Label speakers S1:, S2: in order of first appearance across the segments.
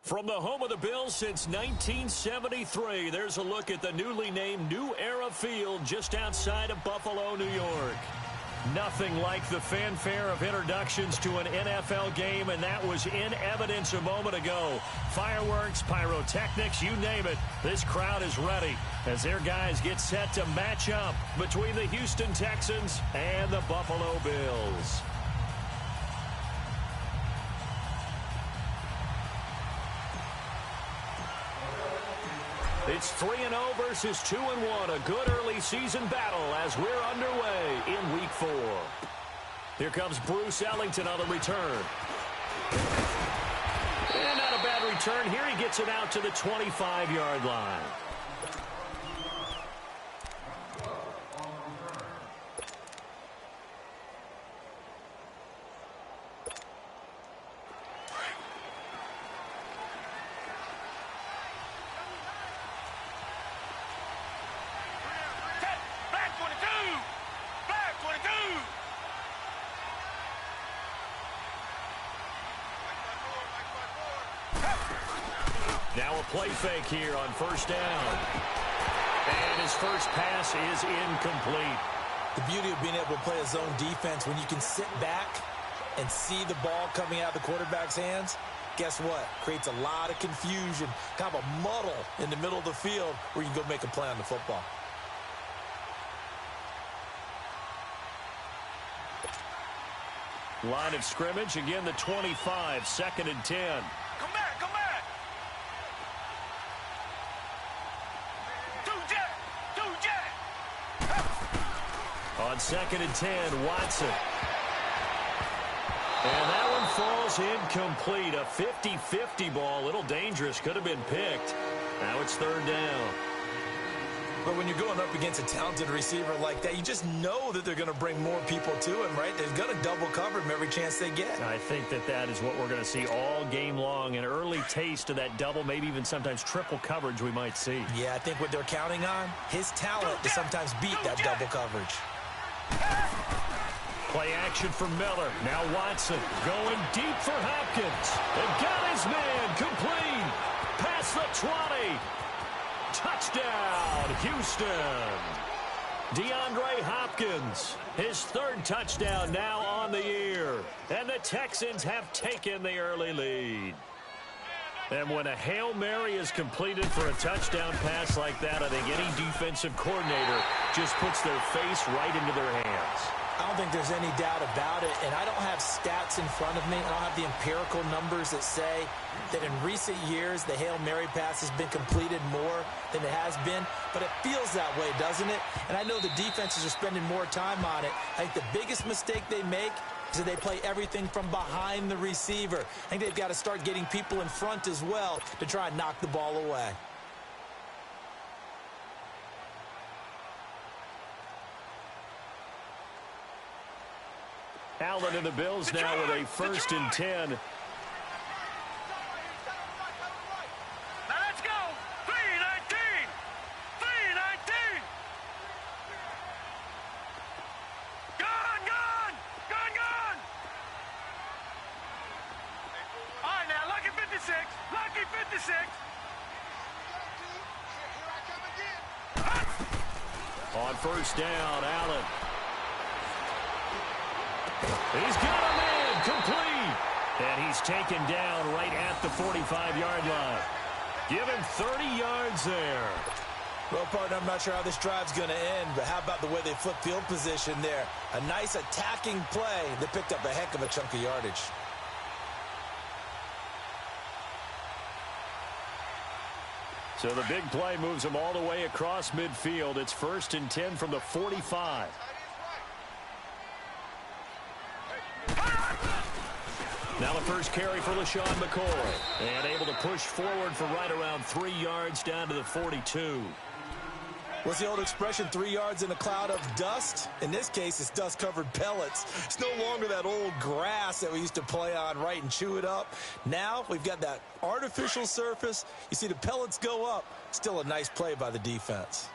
S1: From the home of the Bills since 1973, there's a look at the newly named New Era Field just outside of Buffalo, New York. Nothing like the fanfare of introductions to an NFL game, and that was in evidence a moment ago. Fireworks, pyrotechnics, you name it. This crowd is ready as their guys get set to match up between the Houston Texans and the Buffalo Bills. It's 3-0 versus 2-1, a good early season battle as we're underway in Week 4. Here comes Bruce Ellington on the return. And not a bad return. Here he gets it out to the 25-yard line. Now a play fake here on first down. And his first pass is incomplete.
S2: The beauty of being able to play a zone defense when you can sit back and see the ball coming out of the quarterback's hands, guess what? Creates a lot of confusion, kind of a muddle in the middle of the field where you can go make a play on the football.
S1: Line of scrimmage, again the 25, 2nd and 10.
S3: Come back, come back.
S1: On 2nd and 10, Watson. And that one falls incomplete. A 50-50 ball, a little dangerous, could have been picked. Now it's 3rd down.
S2: But when you're going up against a talented receiver like that, you just know that they're going to bring more people to him, right? They're going to double cover him every chance they get.
S1: I think that is what we're going to see all game long. An early taste of that double, maybe even sometimes triple coverage we might see.
S2: Yeah, I think what they're counting on, his talent to sometimes beat that double coverage.
S1: Play action for Miller. Now Watson going deep for Hopkins. And got his man complete. Past the 20. Touchdown, Houston. DeAndre Hopkins, his 3rd touchdown now on the year. And the Texans have taken the early lead. And when a Hail Mary is completed for a touchdown pass like that, I think any defensive coordinator just puts their face right into their hands.
S2: I don't think there's any doubt about it, and I don't have stats in front of me. I don't have the empirical numbers that say that in recent years the Hail Mary pass has been completed more than it has been, but it feels that way, doesn't it? And I know the defenses are spending more time on it. I think the biggest mistake they make is that they play everything from behind the receiver. I think they've got to start getting people in front as well to try and knock the ball away.
S1: Allen and the Bills now with a 1st and 10.
S3: Now let's go. 3-19. 3-19. Gone. All right, now, lucky 56. Lucky 56.
S1: On first down, Allen. He's got a man complete. And he's taken down right at the 45-yard line. Give him 30 yards there.
S2: Well, partner, I'm not sure how this drive's going to end, but how about the way they flip field position there? A nice attacking play that picked up a heck of a chunk of yardage.
S1: So the big play moves him all the way across midfield. It's 1st and 10 from the 45. Now the first carry for LeSean McCoy. And able to push forward for right around 3 yards down to the 42.
S2: What's the old expression, 3 yards in a cloud of dust? In this case, it's dust-covered pellets. It's no longer that old grass that we used to play on, right, and chew it up. Now we've got that artificial surface. You see the pellets go up. Still a nice play by the defense.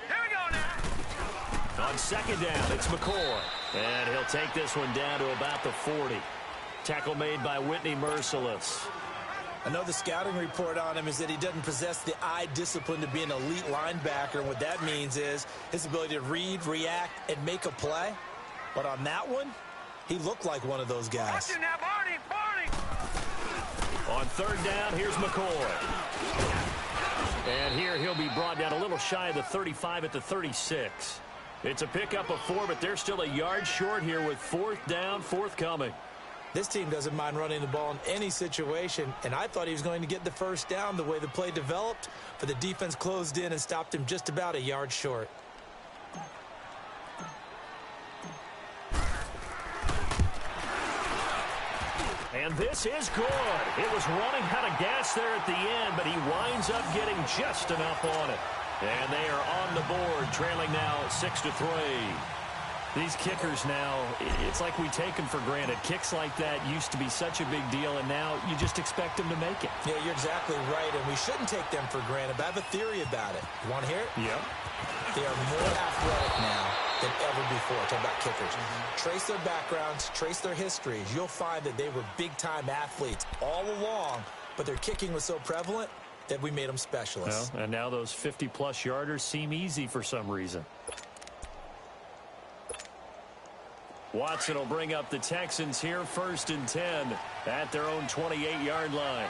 S3: Here we go now.
S1: On 2nd down, it's McCoy. And he'll take this one down to about the 40. Tackle made by Whitney Merciless.
S2: I know the scouting report on him is that he doesn't possess the eye discipline to be an elite linebacker. And what that means is his ability to read, react, and make a play. But on that one, he looked like one of those guys.
S3: Watch it now, Barney, Barney.
S1: On third down, here's McCoy. And here he'll be brought down a little shy of the 35 at the 36. It's a pickup of 4, but they're still a yard short here with fourth down forthcoming.
S2: This team doesn't mind running the ball in any situation, and I thought he was going to get the first down the way the play developed, but the defense closed in and stopped him just about a yard short.
S1: And this is good. It was running out of gas there at the end, but he winds up getting just enough on it. And they are on the board, trailing now 6-3. These kickers now, it's like we take them for granted. Kicks like that used to be such a big deal, and now you just expect them to make it.
S2: Yeah, you're exactly right, and we shouldn't take them for granted, but I have a theory about it. You want to hear it?
S1: Yep.
S2: They are more athletic now than ever before. Talk about kickers. Trace their backgrounds, trace their histories. You'll find that they were big-time athletes all along, but their kicking was so prevalent that we made them specialists.
S1: Well, and now those 50-plus yarders seem easy for some reason. Watson will bring up the Texans here, 1st and 10 at their own 28-yard line.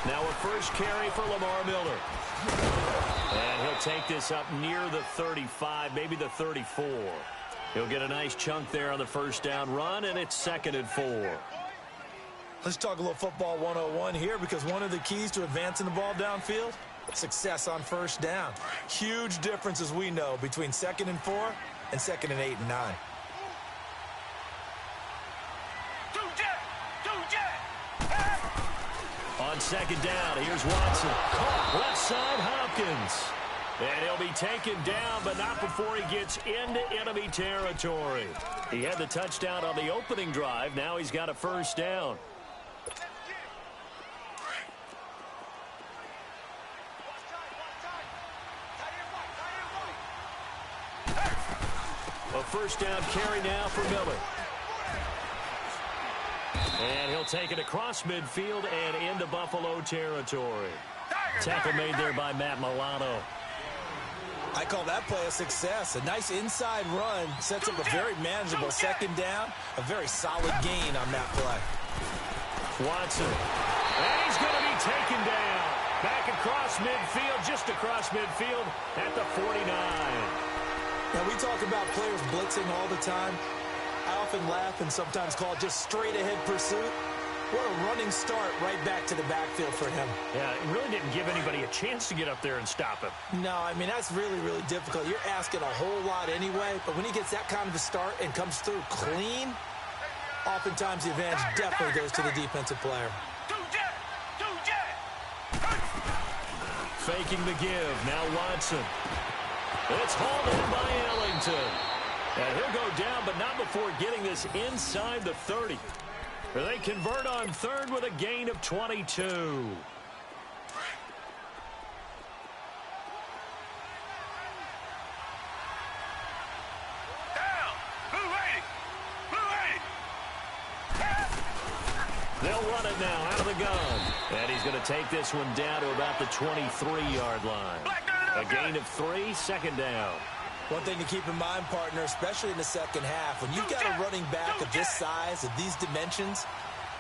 S1: Now a first carry for Lamar Miller. And he'll take this up near the 35, maybe the 34. He'll get a nice chunk there on the first down run, and it's 2nd and 4.
S2: Let's talk a little football 101 here, because one of the keys to advancing the ball downfield, success on first down. Huge difference, as we know, between 2nd and 4 and 2nd and 8 and 9.
S1: On 2nd down, here's Watson. Caught left side, Hopkins. And he'll be taken down, but not before he gets into enemy territory. He had the touchdown on the opening drive. Now he's got a first down. A first down carry now for Miller. And he'll take it across midfield and into Buffalo territory. Tackle made there by Matt Milano.
S2: I call that play a success. A nice inside run sets up a very manageable 2nd down. A very solid gain on that play.
S1: Watson. And he's going to be taken down. Back across midfield, just across midfield at the 49.
S2: Now, we talk about players blitzing all the time. I often laugh and sometimes call it just straight-ahead pursuit. What a running start right back to the backfield for him.
S1: Yeah, it really didn't give anybody a chance to get up there and stop him.
S2: No, I mean, that's really, really difficult. You're asking a whole lot anyway, but when he gets that kind of a start and comes through clean, oftentimes the advantage definitely goes to the defensive player.
S1: Faking the give. Now Watson. It's hauled in by Ellington. And he'll go down, but not before getting this inside the 30. They convert on 3rd with a gain of 22. They'll run it now out of the gun. And he's going to take this one down to about the 23-yard line. A gain of 3, 2nd down.
S2: One thing to keep in mind, partner, especially in the second half, when you've got a running back of this size, of these dimensions,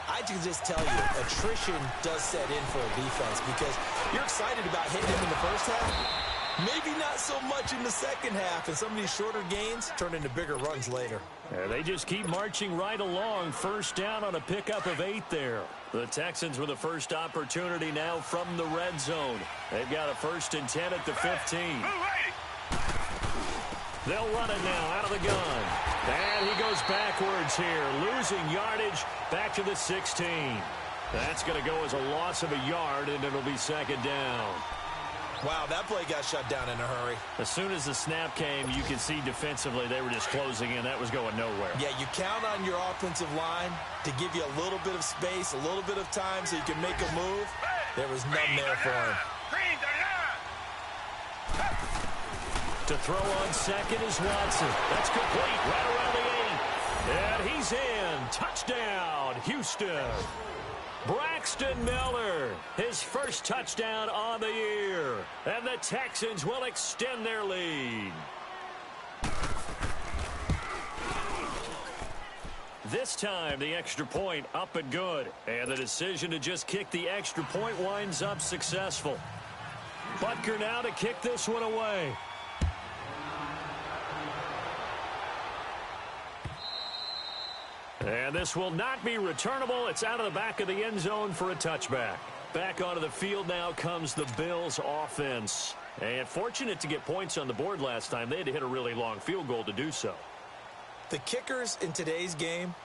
S2: I can just tell you, attrition does set in for a defense, because you're excited about hitting him in the first half, maybe not so much in the second half, and some of these shorter gains turn into bigger runs later.
S1: Yeah, they just keep marching right along. First down on a pickup of 8 there. The Texans with the first opportunity now from the red zone. They've got a 1st and 10 at the 15. They'll run it now out of the gun. And he goes backwards here, losing yardage back to the 16. That's going to go as a loss of a yard, and it'll be 2nd down.
S2: Wow, that play got shut down in a hurry.
S1: As soon as the snap came, you could see defensively they were just closing in. That was going nowhere.
S2: Yeah, you count on your offensive line to give you a little bit of space, a little bit of time so you can make a move. There was none there for him.
S1: To throw on 2nd is Watson. That's complete right around the 8. And he's in. Touchdown, Houston. Braxton Miller, his first touchdown on the year. And the Texans will extend their lead. This time, the extra point up and good. And the decision to just kick the extra point winds up successful. Butker now to kick this one away. And this will not be returnable. It's out of the back of the end zone for a touchback. Back onto the field now comes the Bills offense. And fortunate to get points on the board last time. They had to hit a really long field goal to do so.
S2: The kickers in today's game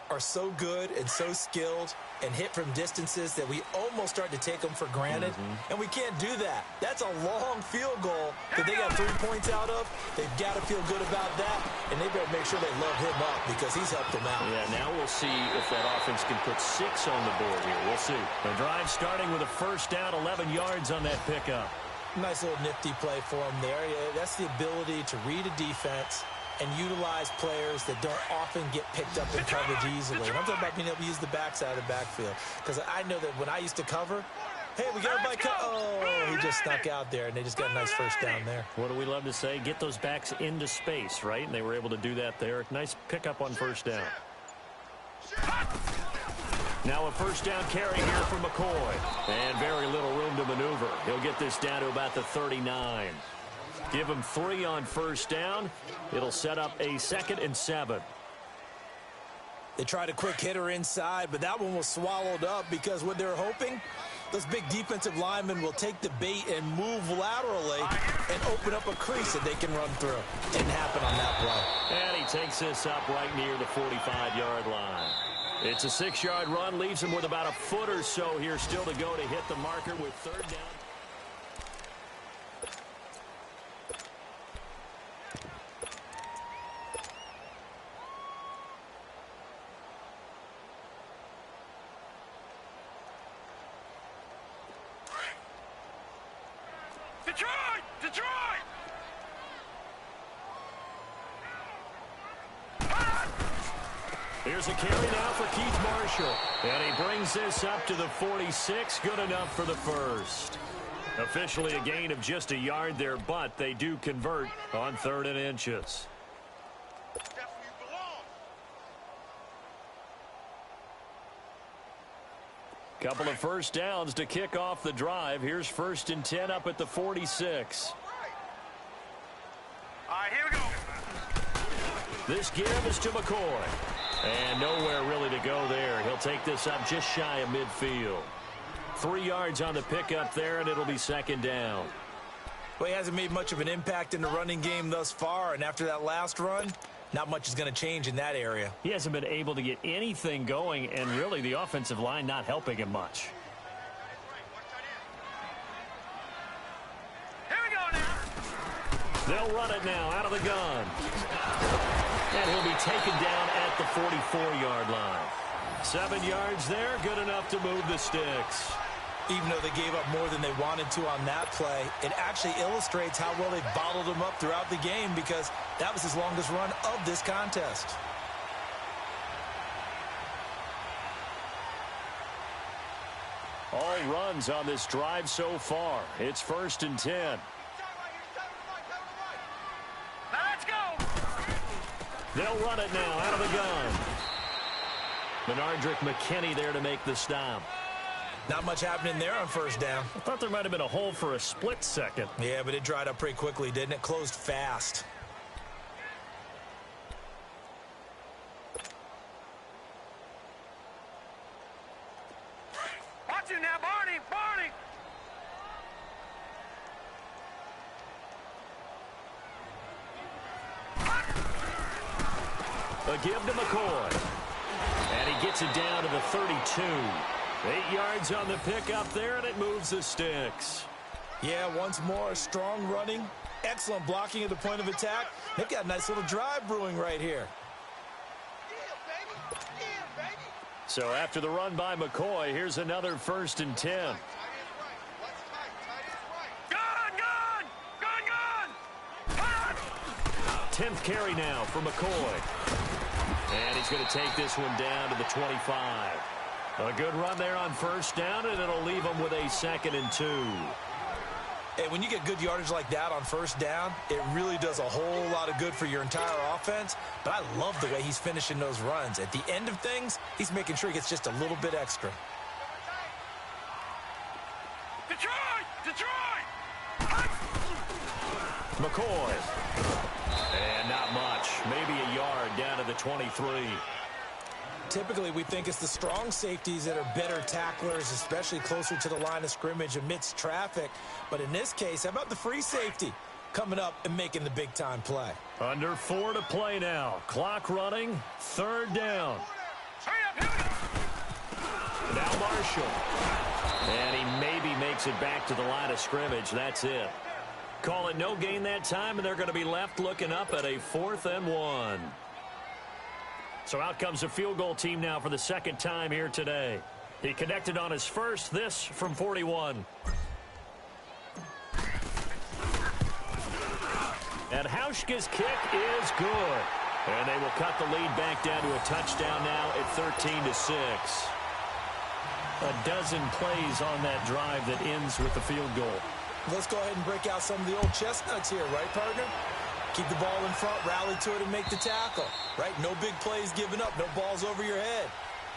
S2: are so good and so skilled and hit from distances that we almost start to take them for granted. And we can't do that. That's a long field goal that they got 3 points out of. They've got to feel good about that, and they better make sure they love him up because he's helped them out.
S1: Yeah, now we'll see if that offense can put 6 on the board here. We'll see. The drive starting with a first down, 11 yards on that pickup.
S2: Nice little nifty play for him there. Yeah, that's the ability to read a defense and utilize players that don't often get picked up in coverage easily. And I'm talking about being able to use the backside of the backfield. Because I know that when I used to cover, hey, we got a bike. Oh, he just snuck out there, and they just got a nice first down there.
S1: What do we love to say? Get those backs into space, right? And they were able to do that there. Nice pickup on first down. Now a first down carry here from McCoy. And very little room to maneuver. He'll get this down to about the 39. Give him 3 on first down. It'll set up a 2nd and 7.
S2: They tried a quick hitter inside, but that one was swallowed up because what they're hoping, those big defensive linemen will take the bait and move laterally and open up a crease that they can run through. Didn't happen on that play.
S1: And he takes this up right near the 45-yard line. It's a 6-yard run, leaves him with about a foot or so here still to go to hit the marker with 3rd down.
S3: Detroit!
S1: Here's a carry now for Keith Marshall. And he brings this up to the 46. Good enough for the first. Officially a gain of just a yard there, but they do convert on 3rd and inches. Couple of first downs to kick off the drive. Here's 1st and 10 up at the 46.
S3: All right, here we go.
S1: This give is to McCoy. And nowhere really to go there. He'll take this up just shy of midfield. 3 yards on the pickup there, and it'll be 2nd down.
S2: Well, he hasn't made much of an impact in the running game thus far, and after that last run, not much is going to change in that area.
S1: He hasn't been able to get anything going, and really the offensive line not helping him much.
S3: Here we go now.
S1: They'll run it now out of the gun. And he'll be taken down at the 44-yard line. 7 yards there, good enough to move the sticks.
S2: Even though they gave up more than they wanted to on that play, it actually illustrates how well they bottled him up throughout the game because that was his longest run of this contest.
S1: All runs on this drive so far. It's 1st and 10.
S3: Now let's go.
S1: They'll run it now out of the gun. Benardrick McKinney there to make the stop.
S2: Not much happening there on first down.
S1: I thought there might have been a hole for a split second.
S2: Yeah, but it dried up pretty quickly, didn't it? Closed fast.
S3: Watch it now, Barney. Barney.
S1: A give to McCoy. And he gets it down to the 32. 8 yards on the pickup there, and it moves the sticks.
S2: Yeah, once more, strong running, excellent blocking at the point of attack. They've got a nice little drive brewing right here.
S1: So after the run by McCoy, here's another 1st and 10.
S3: Gun!
S1: 10th carry now for McCoy. And he's going to take this one down to the 25. A good run there on first down, and it'll leave him with a 2nd and 2.
S2: Hey, when you get good yardage like that on first down, it really does a whole lot of good for your entire offense. But I love the way he's finishing those runs. At the end of things, he's making sure he gets just a little bit extra.
S3: Detroit! Detroit!
S1: McCoy. And not much. Maybe a yard down to the 23.
S2: Typically, we think it's the strong safeties that are better tacklers, especially closer to the line of scrimmage amidst traffic. But in this case, how about the free safety coming up and making the big-time play?
S1: Under 4 to play now. Clock running. 3rd down. Now Marshall. And he maybe makes it back to the line of scrimmage. That's it. Call it no gain that time, and they're going to be left looking up at a 4th and 1. So out comes the field goal team now for the 2nd time here today. He connected on his first, this from 41. And Hauschka's kick is good. And they will cut the lead back down to a touchdown now at 13-6. A dozen plays on that drive that ends with the field goal.
S2: Let's go ahead and break out some of the old chestnuts here, right, partner? Keep the ball in front, rally to it, and make the tackle, right? No big plays given up, no balls over your head.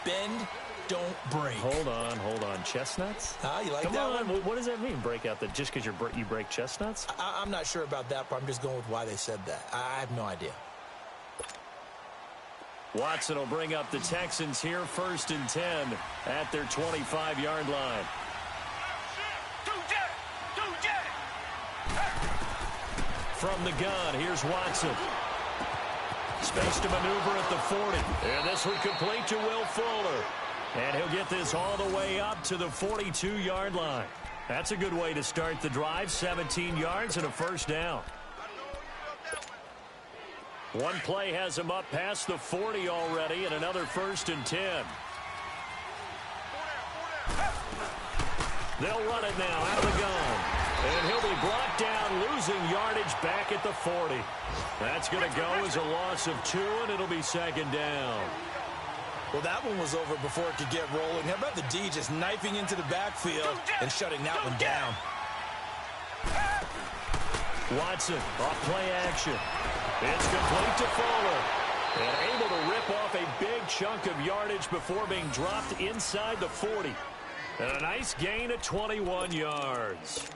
S2: Bend, don't break.
S1: Hold on. Chestnuts?
S2: You like
S1: Come
S2: that
S1: on.
S2: one?
S1: What does that mean, break out? Just because you break chestnuts?
S2: I'm not sure about that, but I'm just going with why they said that. I have no idea.
S1: Watson will bring up the Texans here, 1st and 10 at their 25-yard line. From the gun, here's Watson. Space to maneuver at the 40. And this one complete to Will Fuller. And he'll get this all the way up to the 42-yard line. That's a good way to start the drive. 17 yards and a 1st down. One play has him up past the 40 already, and another 1st and 10. They'll run it now out of the gun. And he'll be brought down, losing yardage back at the 40. That's going to go as a loss of 2, and it'll be 2nd down.
S2: Well, that one was over before it could get rolling. How about the D just knifing into the backfield and shutting that one down?
S1: Watson, off play action. It's complete to Fuller. And able to rip off a big chunk of yardage before being dropped inside the 40. And a nice gain of 21 yards.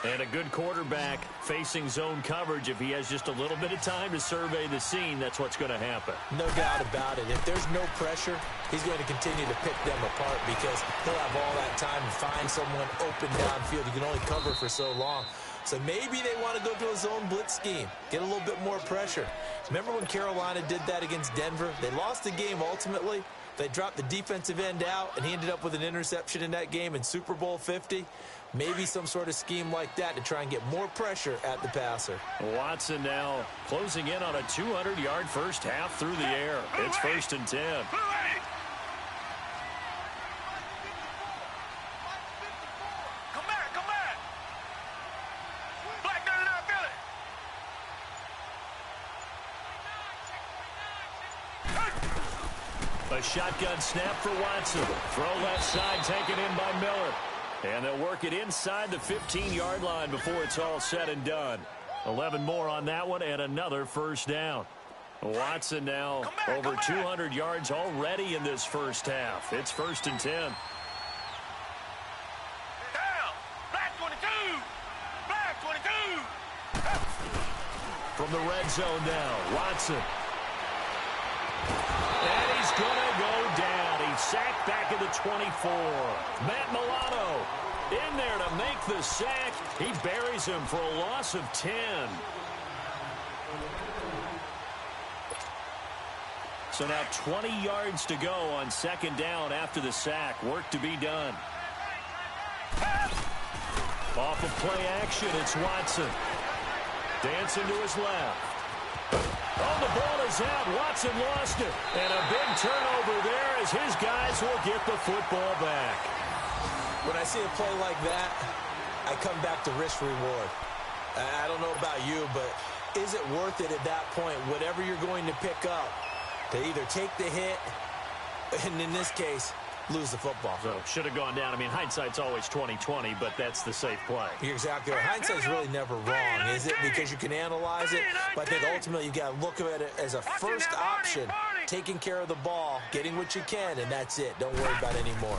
S1: And a good quarterback facing zone coverage. If he has just a little bit of time to survey the scene, that's what's going to happen.
S2: No doubt about it. If there's no pressure, he's going to continue to pick them apart because he'll have all that time to find someone open downfield. You can only cover for so long. So maybe they want to go to a zone blitz scheme, get a little bit more pressure. Remember when Carolina did that against Denver? They lost the game ultimately. They dropped the defensive end out, and he ended up with an interception in that game in Super Bowl 50. Maybe some sort of scheme like that to try and get more pressure at the passer.
S1: Watson now closing in on a 200-yard first half through the air. It's 1st and 10.
S3: Come back. Black down in our belly.
S1: A shotgun snap for Watson. Throw left side taken in by Miller. And they'll work it inside the 15-yard line before it's all said and done. 11 more on that one and another 1st down. Watson now over 200 yards already in this first half. It's 1st and 10.
S3: Down. Black 22. Black 22.
S1: From the red zone now, Watson. And he's going to go down. He's sacked back at the 24. Matt Milano in there to make the sack. He buries him for a loss of 10. So now 20 yards to go on 2nd down after the sack. Work to be done. Off of play action, it's Watson. Dancing to his left. Oh, the ball is out. Watson lost it. And a big turnover there as his guys will get the football back.
S2: When I see a play like that, I come back to risk reward. I don't know about you, but is it worth it at that point? Whatever you're going to pick up, They either take the hit, and in this case, lose the football.
S1: So should have gone down. I mean, hindsight's always 20/20, but that's the safe play.
S2: You're exactly right. Hindsight's really never wrong, is it? Because you can analyze it, but I think ultimately you got to look at it as a first option, taking care of the ball, getting what you can, and that's it. Don't worry about it anymore.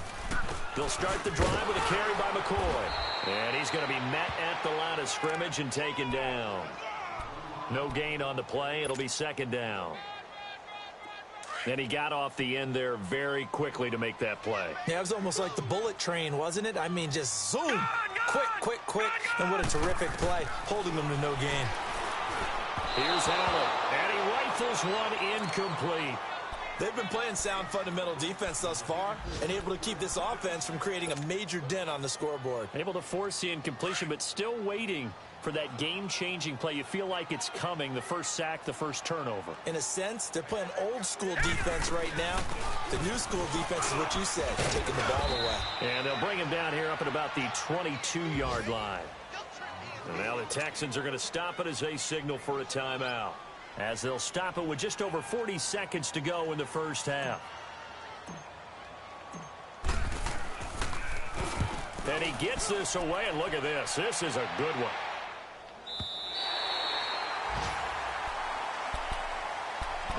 S1: They'll start the drive with a carry by McCoy. And he's going to be met at the line of scrimmage and taken down. No gain on the play. It'll be second down. And he got off the end there very quickly to make that play.
S2: Yeah, it was almost like the bullet train, wasn't it? I mean, just zoom. Quick. And what a terrific play, holding them to no gain.
S1: Here's Allen. And he rifles one incomplete.
S2: They've been playing sound fundamental defense thus far and able to keep this offense from creating a major dent on the scoreboard.
S1: Able to force the incompletion, but still waiting for that game-changing play. You feel like it's coming, the first sack, the first turnover.
S2: In a sense, they're playing old-school defense right now. The new-school defense is what you said, taking the ball away.
S1: And they'll bring him down here up at about the 22-yard line. And now the Texans are going to stop it as they signal for a timeout, as they'll stop it with just over 40 seconds to go in the first half. And he gets this away, and look at this. This is a good one.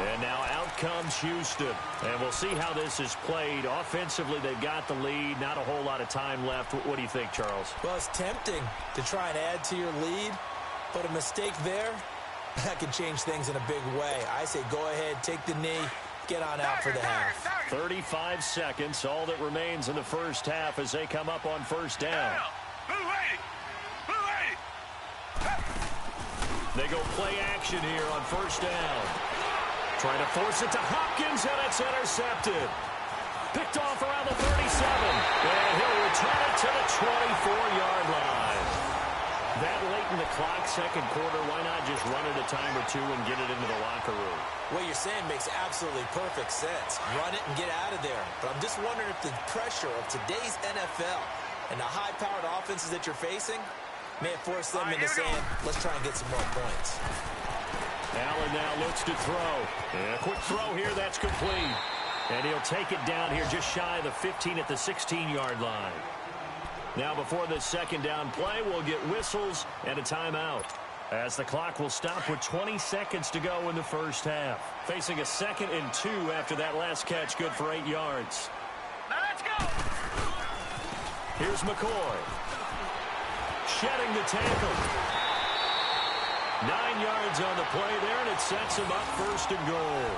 S1: And now out comes Houston. And we'll see how this is played. Offensively, they've got the lead. Not a whole lot of time left. What do you think, Charles?
S2: Well, it's tempting to try and add to your lead, but a mistake there, that could change things in a big way. I say go ahead, take the knee, get on out for the half.
S1: 35 seconds, all that remains in the first half as they come up on first down. They go play action here on first down. Trying to force it to Hopkins, and it's intercepted. Picked off around the 37. And he'll return it to the 24-yard line. That late in the clock, second quarter, why not just run it a time or two and get it into the locker room?
S2: What you're saying makes absolutely perfect sense. Run it and get out of there. But I'm just wondering if the pressure of today's NFL and the high-powered offenses that you're facing may have forced them into saying, let's try and get some more points.
S1: Allen now looks to throw. And a quick throw here, that's complete. And he'll take it down here just shy of the 15 at the 16-yard line. Now before this second down play, we'll get whistles and a timeout, as the clock will stop with 20 seconds to go in the first half. Facing a 2nd and 2 after that last catch, good for 8 yards.
S3: Now let's go.
S1: Here's McCoy. Shedding the tackle. 9 yards on the play there, and it sets him up first and goal.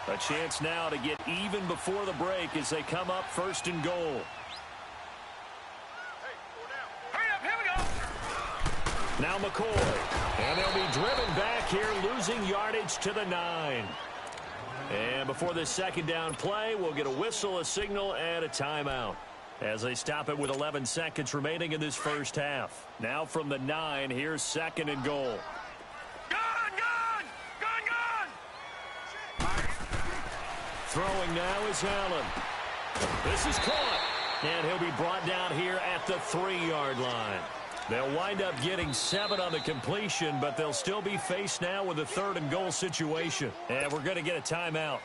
S1: A chance now to get even before the break as they come up first and goal.
S3: Hurry up, here we go.
S1: Now McCoy. And they'll be driven back here, losing yardage to the 9. And before this second down play, we'll get a whistle, a signal, and a timeout, as they stop it with 11 seconds remaining in this first half. Now from the 9, here's 2nd and goal. Throwing now is Allen. This is caught. And he'll be brought down here at the 3-yard line. They'll wind up getting 7 on the completion, but they'll still be faced now with a 3rd and goal situation. And we're going to get a timeout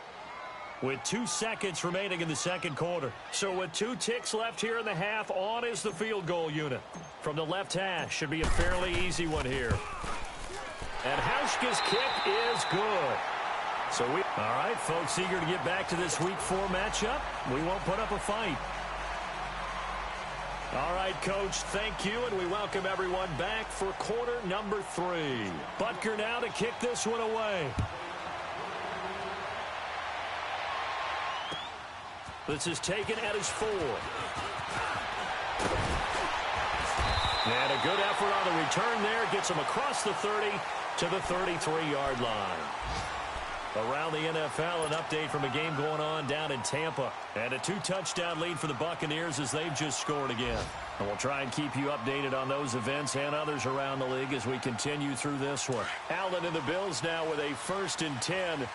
S1: with 2 seconds remaining in the second quarter. So with 2 ticks left here in the half, on is the field goal unit. From the left hash, should be a fairly easy one here. And Hauschka's kick is good. So all right, folks, eager to get back to this Week 4 matchup. We won't put up a fight. All right, Coach, thank you, and we welcome everyone back for quarter number 3. Butker now to kick this one away. This is taken at his 4. And a good effort on the return there. Gets him across the 30 to the 33-yard line. Around the NFL, an update from a game going on down in Tampa. And a 2-touchdown lead for the Buccaneers as they've just scored again. And we'll try and keep you updated on those events and others around the league as we continue through this one. Allen and the Bills now with a 1st and 10.
S3: Now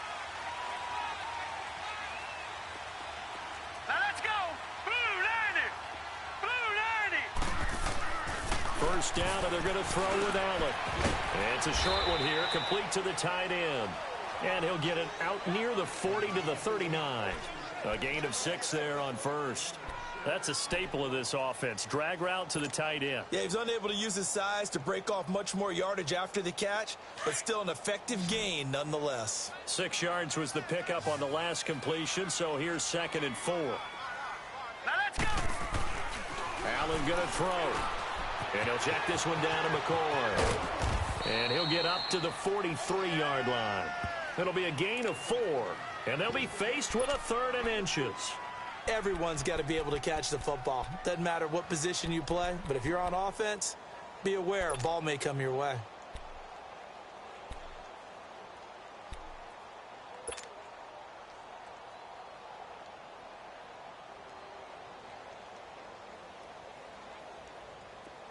S3: let's go. Blue 90. Blue 90.
S1: first down, and they're going to throw with Allen. And it's a short one here, complete to the tight end. And he'll get it out near the 40 to the 39. A gain of 6 there on first. That's a staple of this offense. Drag route to the tight end.
S2: Yeah, he's unable to use his size to break off much more yardage after the catch, but still an effective gain nonetheless.
S1: 6 yards was the pickup on the last completion, so here's 2nd and 4.
S3: Now let's go.
S1: Allen going to throw. And he'll check this one down to McCoy. And he'll get up to the 43-yard line. It'll be a gain of 4, and they'll be faced with a 3rd and inches.
S2: Everyone's got to be able to catch the football. Doesn't matter what position you play, but if you're on offense, be aware a ball may come your way.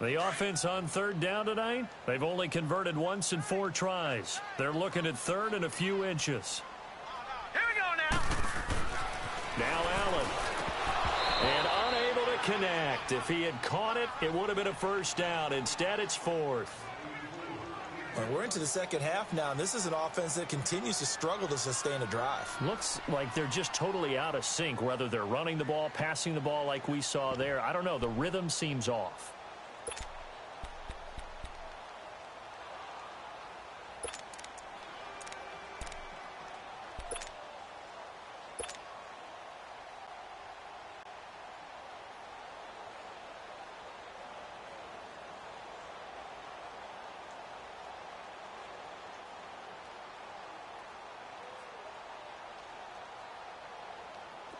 S1: The offense on 3rd down tonight, they've only converted once in 4 tries. They're looking at 3rd and a few inches.
S3: Here we go now.
S1: Now Allen. And unable to connect. If he had caught it, it would have been a first down. Instead, it's 4th.
S2: And we're into the second half now, and this is an offense that continues to struggle to sustain a drive.
S1: Looks like they're just totally out of sync, whether they're running the ball, passing the ball like we saw there. I don't know. The rhythm seems off.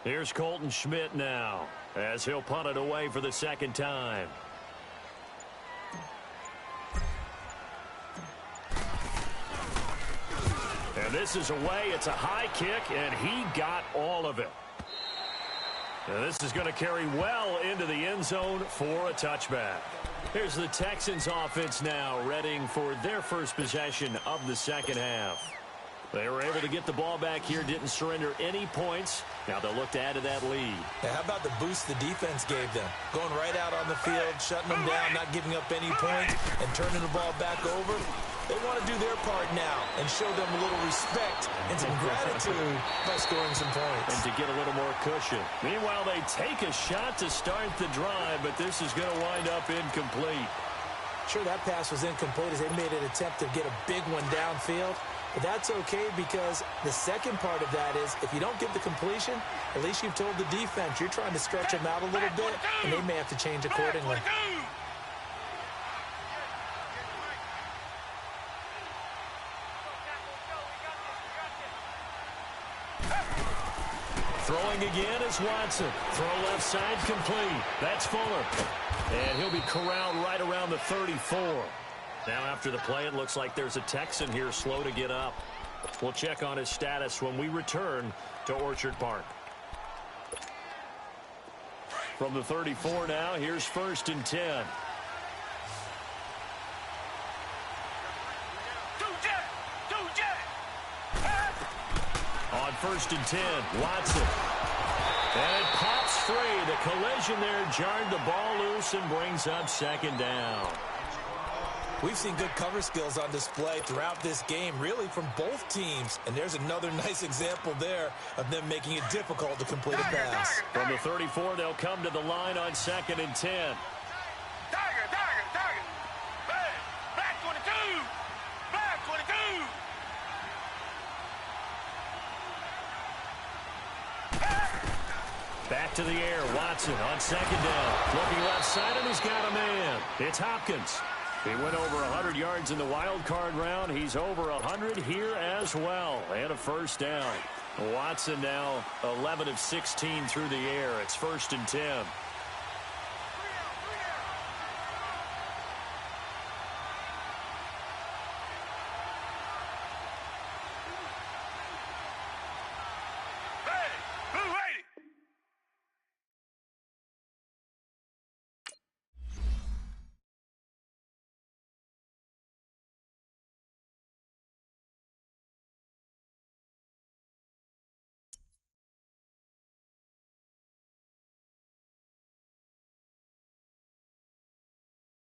S1: Here's Colton Schmidt now, as he'll punt it away for the 2nd time. And this is away. It's a high kick, and he got all of it. And this is going to carry well into the end zone for a touchback. Here's the Texans offense now, readying for their first possession of the second half. They were able to get the ball back here, didn't surrender any points. Now they'll look to add to that lead.
S2: Yeah, how about the boost the defense gave them? Going right out on the field, shutting them down, not giving up any points, and turning the ball back over. They want to do their part now and show them a little respect and some gratitude by scoring some points.
S1: And to get a little more cushion. Meanwhile, they take a shot to start the drive, but this is going to wind up incomplete.
S2: Sure, that pass was incomplete as they made an attempt to get a big one downfield. But that's okay because the second part of that is if you don't get the completion, at least you've told the defense you're trying to stretch them out a little bit, and they may have to change accordingly.
S1: Throwing again is Watson. Throw left side complete. That's Fuller. And he'll be corralled right around the 34. Now after the play, it looks like there's a Texan here slow to get up. We'll check on his status when we return to Orchard Park. From the 34 now, here's 1st and 10. On 1st and 10, Watson. And it pops free. The collision there jarred the ball loose and brings up 2nd down.
S2: We've seen good cover skills on display throughout this game, really from both teams. And there's another nice example there of them making it difficult to complete a pass.
S1: From the 34, they'll come to the line on 2nd and 10.
S3: Tiger. Black 22. Black 22.
S1: Back to the air. Watson on 2nd down. Looking left side, and he's got a man. It's Hopkins. He went over 100 yards in the wild card round. He's over 100 here as well. And a first down. Watson now 11 of 16 through the air. It's 1st and 10.